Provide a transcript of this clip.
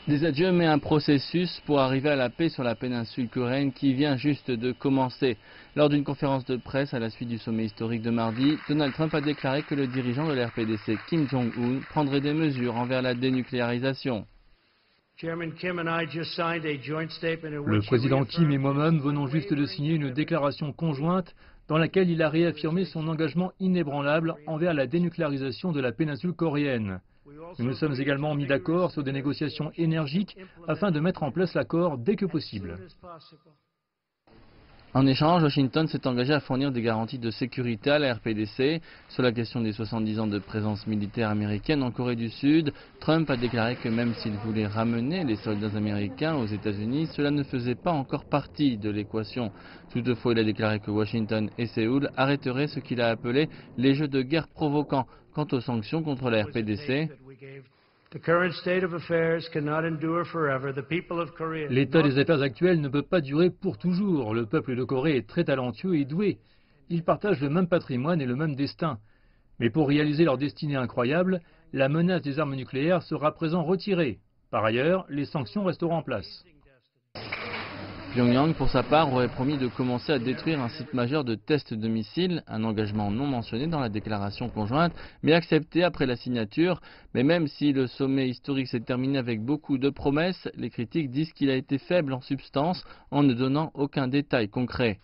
Des adieux, mais un processus pour arriver à la paix sur la péninsule coréenne qui vient juste de commencer. Lors d'une conférence de presse à la suite du sommet historique de mardi, Donald Trump a déclaré que le dirigeant de l'RPDC, Kim Jong-un, prendrait des mesures envers la dénucléarisation. Le président Kim et moi-même venons juste de signer une déclaration conjointe dans laquelle il a réaffirmé son engagement inébranlable envers la dénucléarisation de la péninsule coréenne. Nous nous sommes également mis d'accord sur des négociations énergiques afin de mettre en place l'accord dès que possible. En échange, Washington s'est engagé à fournir des garanties de sécurité à la RPDC. Sur la question des 70 ans de présence militaire américaine en Corée du Sud, Trump a déclaré que même s'il voulait ramener les soldats américains aux États-Unis, cela ne faisait pas encore partie de l'équation. Toutefois, il a déclaré que Washington et Séoul arrêteraient ce qu'il a appelé les jeux de guerre provoquants. Quant aux sanctions contre la RPDC, l'état des affaires actuel ne peut pas durer pour toujours. Le peuple de Corée est très talentueux et doué. Ils partagent le même patrimoine et le même destin. Mais pour réaliser leur destinée incroyable, la menace des armes nucléaires sera à présent retirée. Par ailleurs, les sanctions resteront en place. Pyongyang, pour sa part, aurait promis de commencer à détruire un site majeur de tests de missiles, un engagement non mentionné dans la déclaration conjointe, mais accepté après la signature. Mais même si le sommet historique s'est terminé avec beaucoup de promesses, les critiques disent qu'il a été faible en substance en ne donnant aucun détail concret.